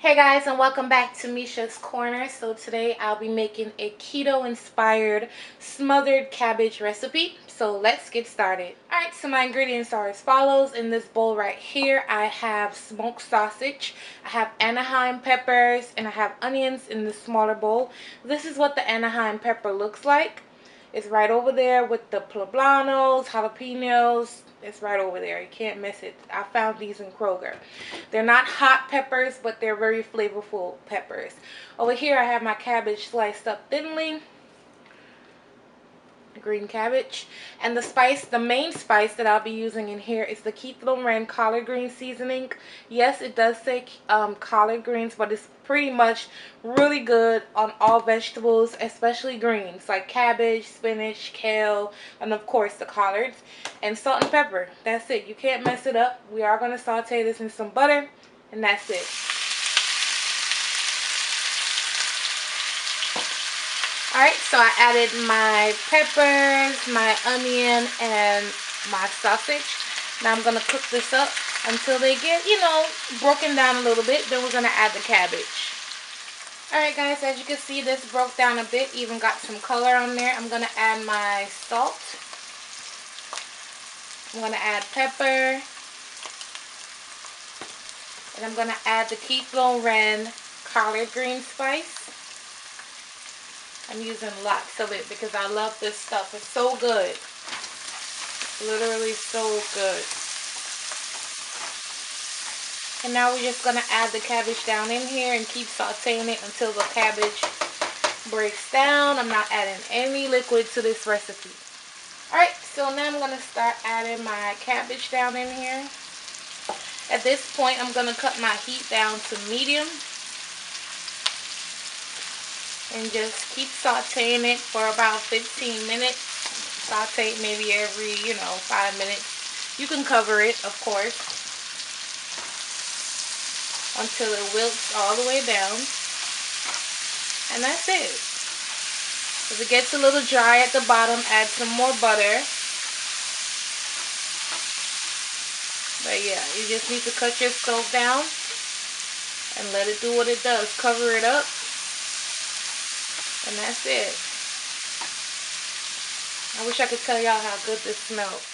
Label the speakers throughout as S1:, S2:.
S1: Hey guys, and welcome back to Misha's Corner. So today I'll be making a keto inspired smothered cabbage recipe. So let's get started. Alright, so my ingredients are as follows. In this bowl right here I have smoked sausage, I have Anaheim peppers, and I have onions in the smaller bowl. This is what the Anaheim pepper looks like. It's right over there with the poblanos, jalapenos. It's right over there. You can't miss it. I found these in Kroger. They're not hot peppers, but they're very flavorful peppers. Over here I have my cabbage sliced up thinly. Green cabbage. And the main spice that I'll be using in here is the Keto collard green seasoning. Yes, it does say collard greens, but it's pretty much really good on all vegetables, especially greens like cabbage, spinach, kale, and of course the collards. And salt and pepper. That's it. You can't mess it up. We are going to saute this in some butter, and that's it. Alright, so I added my peppers, my onion, and my sausage. Now I'm going to cook this up until they get, broken down a little bit. Then we're going to add the cabbage. Alright guys, as you can see, this broke down a bit. Even got some color on there. I'm going to add my salt. I'm going to add pepper. And I'm going to add the Keto collard green spice. I'm using lots of it because I love this stuff. It's so good. Literally so good. And now we're just going to add the cabbage down in here and keep sauteing it until the cabbage breaks down. I'm not adding any liquid to this recipe. Alright, so now I'm going to start adding my cabbage down in here. At this point, I'm going to cut my heat down to medium. And just keep sauteing it for about 15 minutes. Saute maybe every, 5 minutes. You can cover it, of course, until it wilts all the way down. And that's it. If it gets a little dry at the bottom, add some more butter. But yeah, you just need to cut your stove down and let it do what it does. Cover it up. And that's it. I wish I could tell y'all how good this smells.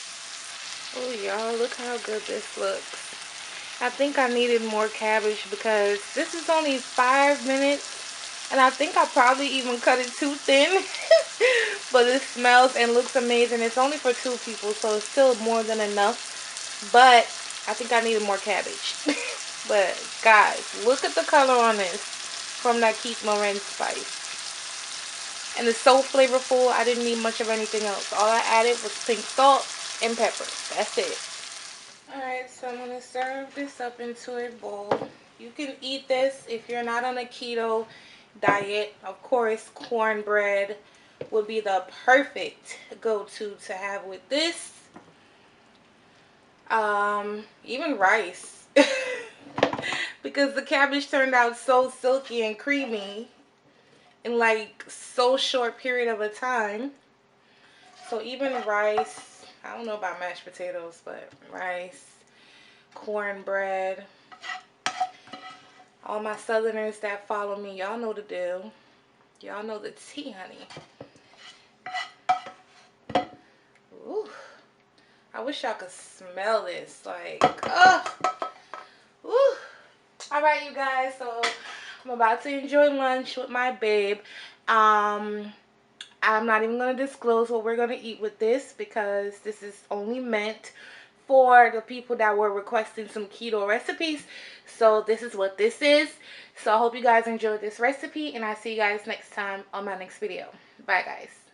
S1: Oh, y'all, look how good this looks. I think I needed more cabbage because this is only 5 minutes. And I think I probably even cut it too thin. But it smells and looks amazing. It's only for 2 people, so it's still more than enough. But I think I needed more cabbage. But, guys, look at the color on this from that Keto spice. And it's so flavorful, I didn't need much of anything else. All I added was pink salt and pepper. That's it. Alright, so I'm going to serve this up into a bowl. You can eat this if you're not on a keto diet. Of course, cornbread would be the perfect go-to to have with this. Even rice. Because the cabbage turned out so silky and creamy in like so short period of a time. So even rice, I don't know about mashed potatoes, but rice, cornbread. All my southerners that follow me, y'all know the deal. Y'all know the tea, honey. Ooh. I wish y'all could smell this. Like, Ooh. Alright, you guys, so I'm about to enjoy lunch with my babe. I'm not even going to disclose what we're going to eat with this because this is only meant for the people that were requesting some keto recipes. So this is what this is. So I hope you guys enjoyed this recipe, and I'll see you guys next time on my next video. Bye, guys.